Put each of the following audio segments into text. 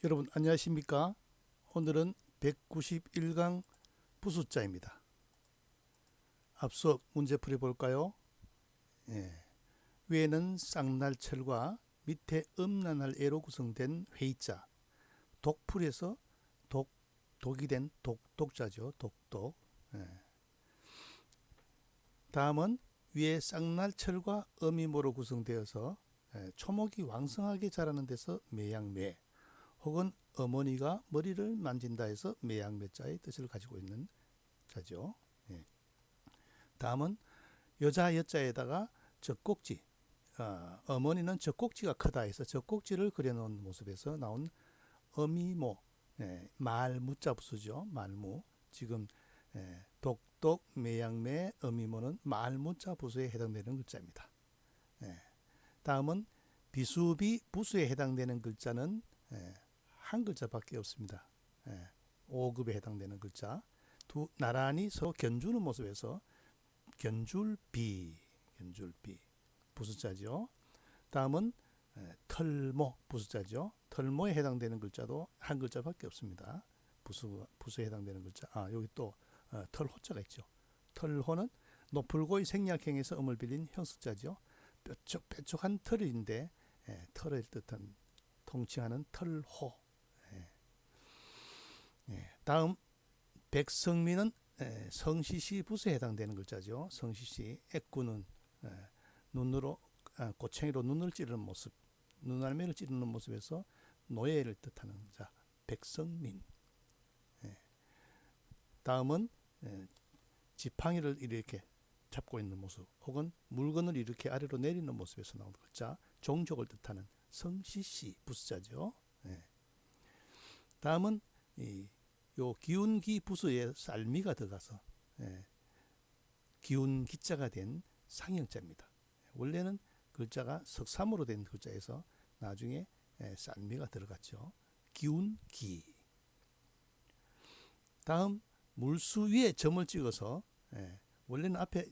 여러분 안녕하십니까? 오늘은 191강 부숫자입니다. 앞서 문제 풀이 볼까요? 위에는 쌍날철과 밑에 음란할 애로 구성된 회의자, 독풀에서 독이 된 독자죠. 독. 다음은 위에 쌍날철과 어미모로 구성되어서 초목이 왕성하게 자라는 데서 매양매, 혹은 어머니가 머리를 만진다 해서 매양매자의 뜻을 가지고 있는 자죠. 다음은 여자 여자에다가 젖꼭지, 어머니는 젖꼭지가 크다 해서 젖꼭지를 그려놓은 모습에서 나온 어미모, 말무자 부수죠. 말무. 지금 독독, 매양매, 어미모는 말무자 부수에 해당되는 글자입니다. 다음은 비수비 부수에 해당되는 글자는 한 글자밖에 없습니다. 5급에 해당되는 글자. 나란히 서로 견주는 모습에서 견줄비 부숫자죠. 다음은 털모 부숫자죠. 털모에 해당되는 글자도 한 글자밖에 없습니다. 부수에 해당되는 글자. 여기 또 털호자가 있죠. 털호는 노풀고의 생략행에서 음을 빌린 형식자죠. 뾰족한 털인데 털을 뜻한 통칭하는 털호. 다음 백성민은 성시시 부수에 해당되는 글자죠. 성시시. 애꾸는 눈으로 꼬챙이로 눈을 찌르는 모습, 눈알매를 찌르는 모습에서 노예를 뜻하는 자, 백성민. 다음은 지팡이를 이렇게 잡고 있는 모습, 혹은 물건을 이렇게 아래로 내리는 모습에서 나오는 글자, 종족을 뜻하는 성시시 부수자죠. 다음은 요 기운기 부수에 쌀미가 들어가서 기운기자가 된 상형자입니다. 원래는 글자가 석삼으로 된 글자에서 나중에 쌀미가 들어갔죠. 기운기. 다음 물수 위에 점을 찍어서 원래는 앞에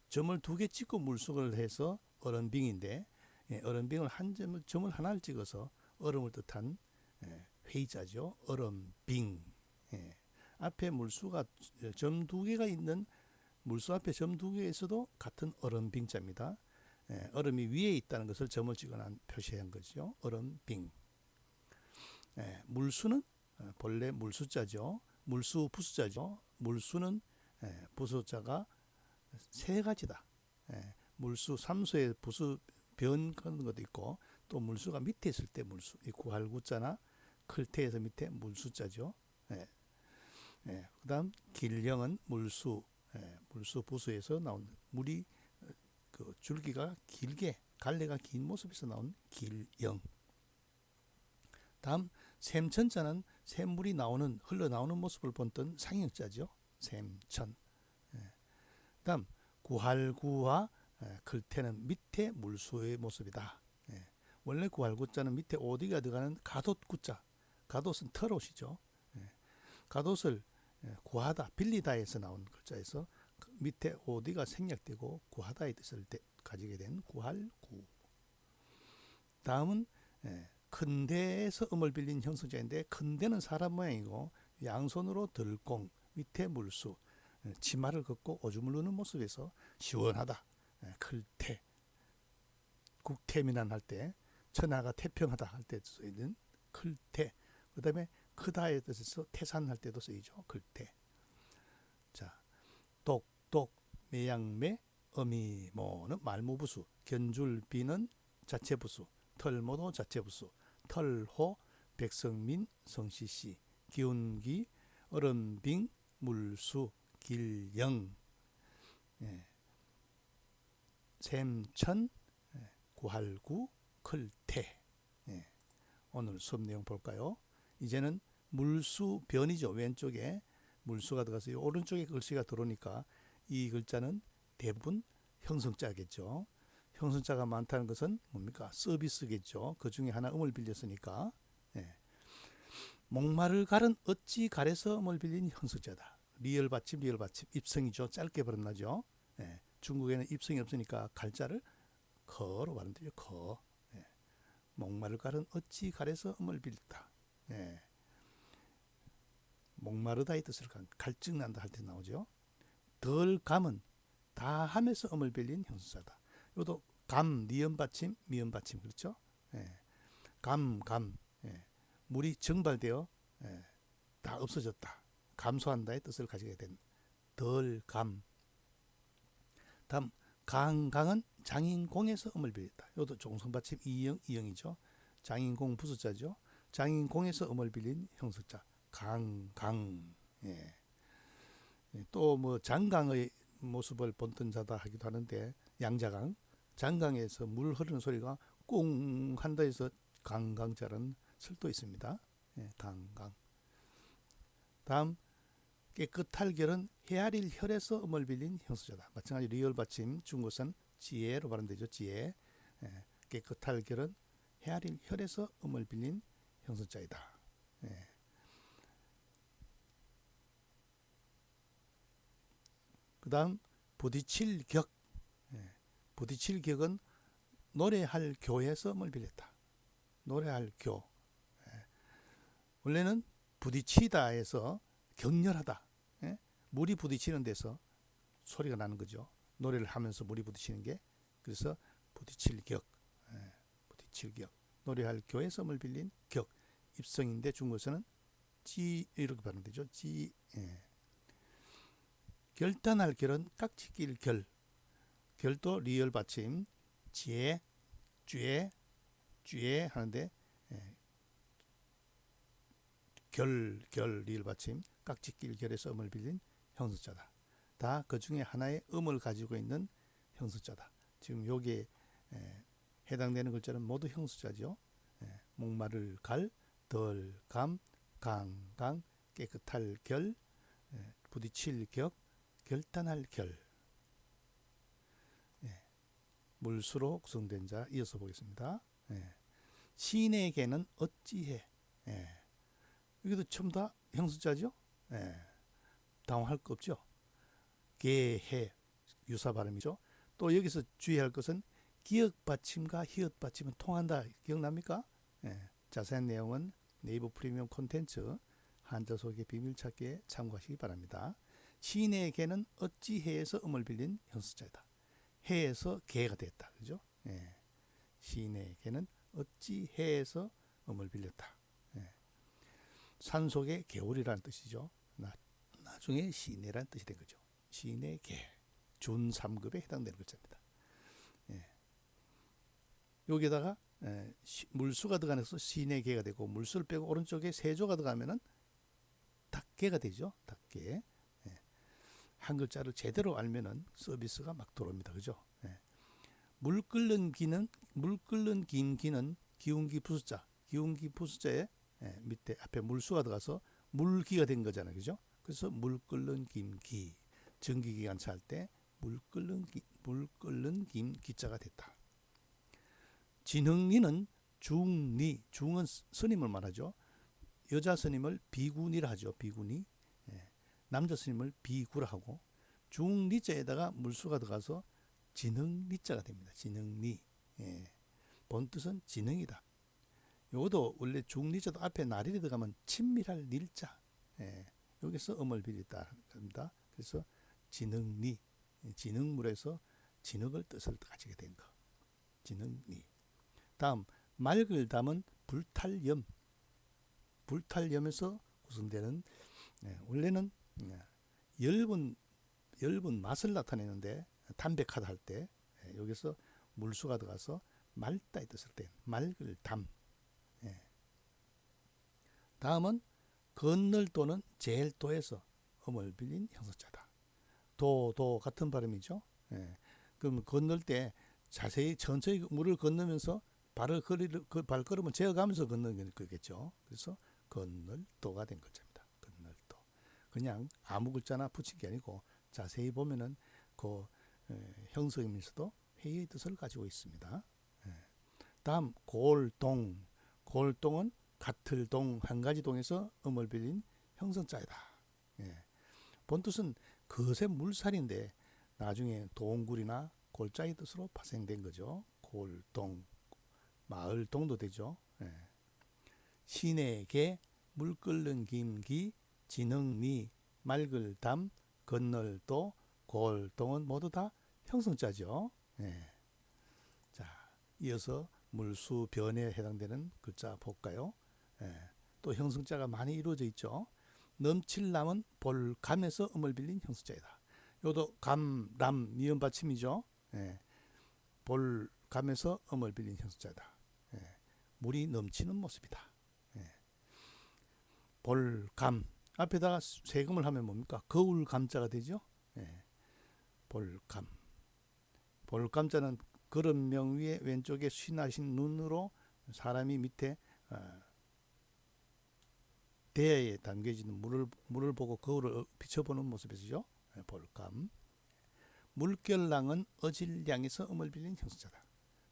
점을 2개 찍고 물수를 해서 얼음빙인데 얼음빙을 점을 하나를 찍어서 얼음을 뜻한 회의자죠. 얼음빙. 앞에 물수가 점 2개가 있는 물수 앞에 점 2개 있어도 같은 얼음빙자입니다. 얼음이 위에 있다는 것을 점을 찍어 표시한 거죠. 얼음빙. 물수는 본래 물수자죠. 물수 부수자죠. 물수는 부수자가 3가지다. 물수 삼수의 부수 변 그런 것도 있고, 또 물수가 밑에 있을 때 물수, 이 구할구자나 클테에서 밑에 물수자죠. 그 다음 길령은 물수 부수에서 나온 물이 그 줄기가 길게 갈래가 긴 모습에서 나온 길령. 다음 샘천자는 샘물이 흘러나오는 모습을 본뜬 상형자죠. 샘천. 다음 구할구와 클테는 밑에 물수의 모습이다. 원래 구할구자는 밑에 오디가 들어가는 가돛구자. 가돛은 털옷이죠. 가돛을 구하다, 빌리다에서 나온 글자에서 밑에 오디가 생략되고 구하다의 뜻을 가지게 된 구할구. 다음은 큰대에서 음을 빌린 형성자인데, 큰대는 사람 모양이고 양손으로 들공, 밑에 물수, 치마를 걷고 오줌을 누는 모습에서 시원하다, 클태, 국태민안 할 때, 천하가 태평하다 할 때 쓰이는 클태. 그 다음에 크다의 뜻에서 태산할 때도 쓰이죠. 클태. 자, 독독, 매양매, 어미모는 말무부수, 견줄비는 자체부수, 털모도 자체부수, 털호, 백성민, 성시시, 기운기, 얼음빙, 물수, 길령, 샘천, 구할구, 클태. 오늘 수업 내용 볼까요? 이제는 물수 변이죠. 왼쪽에 물수가 들어가서 오른쪽에 글씨가 들어오니까 이 글자는 대부분 형성자겠죠. 형성자가 많다는 것은 뭡니까? 서비스겠죠. 그 중에 하나 음을 빌렸으니까. 목마를 갈은 어찌 갈에서 음을 빌린 형성자다. 리을 받침, 입성이죠. 짧게 발음나죠. 중국에는 입성이 없으니까 갈자를 거로 발음되죠. 거. 목마를 갈은 어찌 갈에서 음을 빌렸다. 예. 목마르다의 뜻으로 갈증난다 할 때 나오죠. 덜 감은 다 함에서 음을 빌린 형용사다. 이것도 감, 니은 받침, 미음 받침 그렇죠? 예. 감. 예. 물이 증발되어 예. 다 없어졌다. 감소한다의 뜻을 가지게 된 덜 감. 다음 강은 장인공에서 음을 빌렸다. 이것도 종성받침 이형이죠. 장인공 부수자죠. 장인공에서 음을 빌린 형수자 강. 예. 또 뭐 장강의 모습을 본뜬 자다 하기도 하는데 양자강 장강에서 물 흐르는 소리가 꽁 한다 해서 강자라는 설도 있습니다. 예, 강. 다음 깨끗할 결은 헤아릴 혈에서 음을 빌린 형수자다. 마찬가지 리얼 받침 중국어선 지혜로 발음되죠. 지혜. 예, 깨끗할 결은 헤아릴 혈에서 음을 빌린 형수자이다. 예. 그 다음 부딪힐 격. 예. 부딪힐 격은 노래할 교에서 음을 빌렸다. 노래할 교. 예. 원래는 부딪히다에서 격렬하다. 예? 물이 부딪히는 데서 소리가 나는 거죠. 노래를 하면서 물이 부딪히는 게. 그래서 부딪힐 격. 예. 부딪힐 격. 노래할 교에서 음을 빌린 격. 입성인데 중국어서는 지 이렇게 발음되죠. 지. 예. 결단할 결은 깍지낄 결. 결도 리얼 받침 지에 쥐에 하는데 예. 결 리얼 받침 깍지낄 결에서 음을 빌린 형수자다. 다 그 중에 하나의 음을 가지고 있는 형수자다. 지금 여기에 해당되는 글자는 모두 형수자죠. 목마를 갈, 덜 감, 강, 깨끗할 결, 부딪힐 격, 결단할 결. 물수로 구성된 자 이어서 보겠습니다. 시인에게는 어찌해. 여기도 전부 다 형수자죠. 당황할 거 없죠. 개해 유사 발음이죠. 또 여기서 주의할 것은 기역 받침과 히읗 받침은 통한다. 기억납니까? 자세한 내용은 네이버 프리미엄 콘텐츠 한자 속의 비밀 찾기에 참고하시기 바랍니다. 시인에게는 어찌해에서 음을 빌린 형수자이다. 해에서 개가 됐다. 그죠? 시인에게는 어찌해에서 음을 빌렸다. 산속의 개울이라는 뜻이죠. 나중에 시내라는 뜻이 된 거죠. 시내 개, 준 3급에 해당되는 글자입니다. 여기다가 물수가 들어가서 시내 개가 되고 물수를 빼고 오른쪽에 세조가 들어가면은 닭개가 되죠. 닭개. 한 글자를 제대로 알면은 서비스가 막 들어옵니다. 그죠? 물 끓는 기는 기운기 부수자. 기운기 부수자에 밑에 앞에 물수가 들어가서 물기가 된 거잖아요. 그죠? 그래서 물 끓는 김기. 전기기관차 할 때 물 끓는 김 기자가 됐다. 진흥리는 중리. 중은 스님을 말하죠. 여자 스님을 비구니라 하죠. 비구니. 남자 스님을 비구라 하고 중리자에다가 물수가 들어가서 진흥리자가 됩니다. 진흥리. 본 뜻은 진흥이다. 요것도 원래 중리자도 앞에 나리에 들어가면 친밀할 닐자. 여기서 음을 빌렸다 합니다. 그래서 진흥리. 진흥물에서 진흙을 뜻을 가지게 된 거. 진흥리. 다음 맑을 담은 불탈염. 불탈염에서 구성되는 원래는 엷은 맛을 나타내는데 담백하다 할 때 여기서 물수가 들어가서 맑다의 뜻을 뗀 맑을 담. 다음은 건널 또는 제일도에서 음을 빌린 형사자다. 도 같은 발음이죠. 그럼 건널 때 자세히 천천히 물을 건너면서 발걸음을 재어가면서 건너는 거겠죠. 그래서 건널도가 된 글자입니다. 건널도. 그냥 아무 글자나 붙인 게 아니고 자세히 보면은 그 형성이면서도 회의의 뜻을 가지고 있습니다. 다음 골동. 골동은 같을 동, 한 가지 동에서 음을 빌린 형성자이다. 본 뜻은 거센 물살인데 나중에 동굴이나 골짜기 뜻으로 파생된 거죠. 골동, 마을동도 되죠. 시내개, 물 끓는 김기, 진흥리, 맑을 담, 건널도, 골동은 모두 다 형성자죠. 예. 자, 이어서 물수 변에 해당되는 글자 볼까요? 예. 또 형성자가 많이 이루어져 있죠. 넘칠남은 볼감에서 음을 빌린 형성자이다. 요도 감, 람, 미음 받침이죠. 예. 볼감에서 음을 빌린 형성자다. 예. 물이 넘치는 모습이다. 예. 볼감 앞에다가 세금을 하면 뭡니까? 거울 감자가 되죠. 예. 볼감. 볼감자는 그릇명 위에 왼쪽에 휘나신 눈으로 사람이 밑에 대야에 담겨지는 물을 보고 거울을 비춰보는 모습이죠. 볼감. 물결랑은 어질량에서 음을 빌린 형성자다.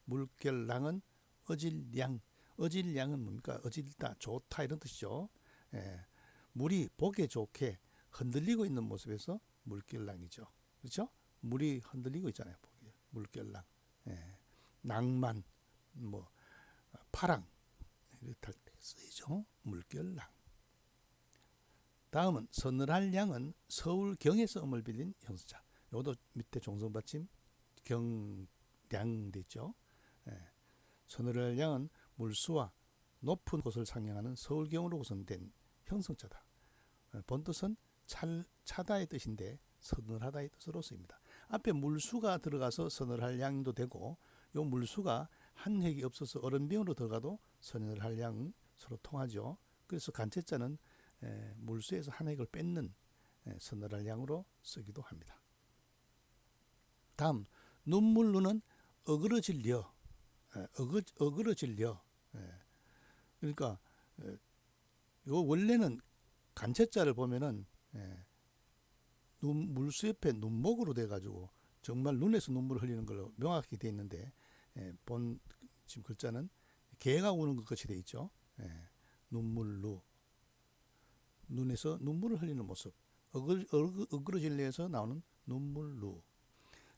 물결랑은 어질량. 어질량은 뭡니까? 어질다, 좋다 이런 뜻이죠. 예. 물이 보기 좋게 흔들리고 있는 모습에서 물결랑이죠. 그렇죠? 물이 흔들리고 있잖아요. 물결랑. 예. 낭만, 파랑 이렇게 쓰이죠. 물결랑. 다음은 서늘할 양은 서울경에서 음을 빌린 형성자. 요도 밑에 종성받침 경량 되죠. 예. 서늘할 양은 물수와 높은 곳을 상징하는 서울경으로 구성된 형성자다. 본뜻은 차다의 뜻인데 서늘하다의 뜻으로 쓰입니다. 앞에 물수가 들어가서 서늘할 양도 되고, 요 물수가 한 획이 없어서 얼음병으로 들어가도 서늘할 양 서로 통하죠. 그래서 간체자는 물수에서 한 획을 뺏는 서늘할 양으로 쓰기도 합니다. 다음 눈물루는 어그러질려. 어그러질려. 그러니까 요 원래는 간체자를 보면은 물수 옆에 눈목으로 돼가지고 정말 눈에서 눈물을 흘리는 걸로 명확히 되어 있는데, 본 지금 글자는 개가 우는 것 같이 되어 있죠. 눈물루. 눈에서 눈물을 흘리는 모습. 어그러질려에서 나오는 눈물루.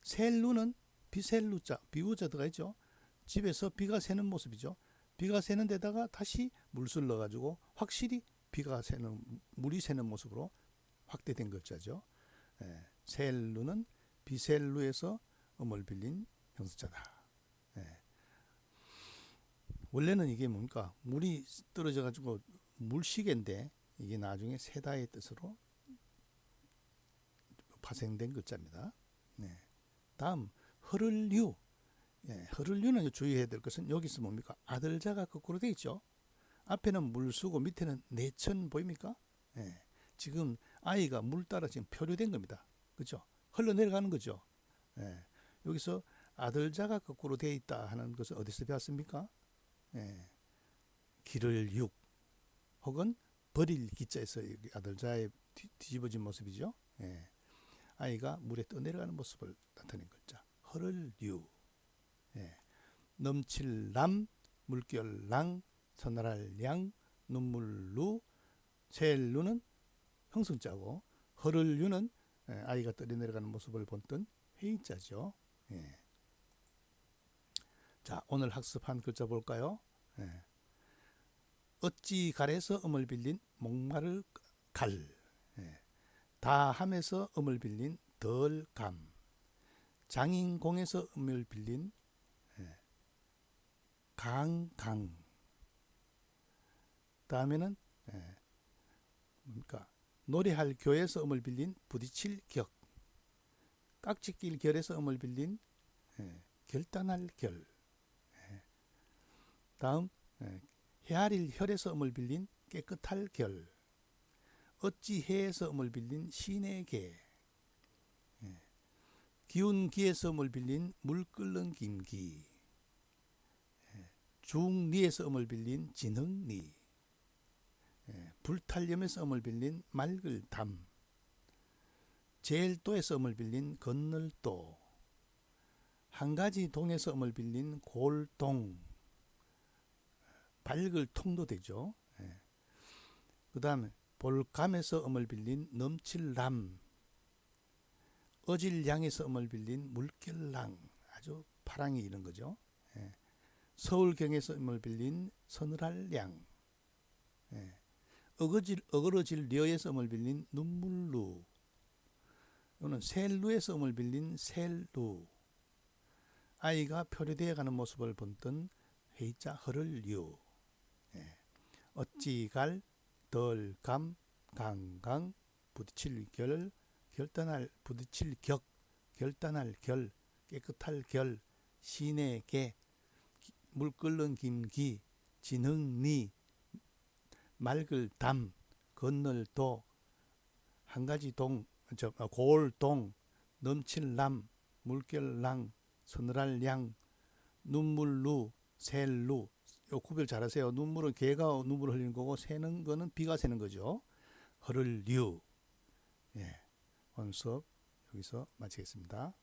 셀루는 비셀루자, 비우자 들어가 있죠. 집에서 비가 새는 모습이죠. 비가 새는 데다가 다시 물수를 넣어가지고 확실히 물이 새는 모습으로 확대된 글자죠. 셀루는 비셀루에서 음을 빌린 형성자다. 원래는 이게 뭡니까? 물이 떨어져가지고 물시계인데 이게 나중에 세다의 뜻으로 파생된 글자입니다. 다음 허를류. 허를류는 주의해야 될 것은 여기서 뭡니까? 아들자가 거꾸로 되어 있죠. 앞에는 물수고 밑에는 내천 보입니까? 지금 아이가 물 따라 지금 표류된 겁니다. 그렇죠? 흘러내려가는 거죠. 여기서 아들자가 거꾸로 되어 있다 하는 것을 어디서 배웠습니까? 기를 육 혹은 버릴 기자에서 아들자에 뒤집어진 모습이죠. 아이가 물에 떠내려가는 모습을 나타낸 글자. 허를류. 넘칠남, 물결랑, 서늘할 양, 눈물루, 셀루는 형성자고, 허를류는 아이가 떠내려가는 모습을 본뜬 회의자죠. 자, 오늘 학습한 글자 볼까요? 어찌 갈에서 음을 빌린 목마를 갈. 다함에서 음을 빌린 덜감. 장인공에서 음을 빌린 강강. 다음에는 뭡니까? 노래할 교에서 음을 빌린 부딪힐 격. 깍지낄 결에서 음을 빌린 결단할 결. 다음 헤아릴 혈에서 음을 빌린 깨끗할 결. 어찌 해에서 음을 빌린 신의 개. 기운 기에서 음을 빌린 물 끓는 김기. 중리에서 음을 빌린 진흥리. 불탈염에서 음을 빌린 맑을 담. 제일도에서 음을 빌린 건널도. 한 가지 동에서 음을 빌린 골동. 밝을 통도 되죠. 그 다음에 볼감에서 음을 빌린 넘칠남. 어질량에서 음을 빌린 물결랑. 아주 파랑이 이런 거죠. 서울경에서 음을 빌린 서늘할 양. 어그러질 려에서 음을 빌린 눈물루. 이거는 셀루에서 음을 빌린 셀루. 아이가 표류되어 가는 모습을 본뜬 회자 흐를류. 예. 어찌갈 덜감 강강 부딪힐 결 결단할 부딪힐 격 결단할 결 깨끗할 결 신의 개 물 끓는 김기 진흥리 맑을 담 건널 도 한 가지 골동 넘칠 남 물결랑 서늘할 양 눈물루 셀루. 요 구별 잘하세요. 눈물은 개가 눈물을 흘리는 거고 새는 거는 비가 새는 거죠. 흐를 류. 예. 오늘 수업 여기서 마치겠습니다.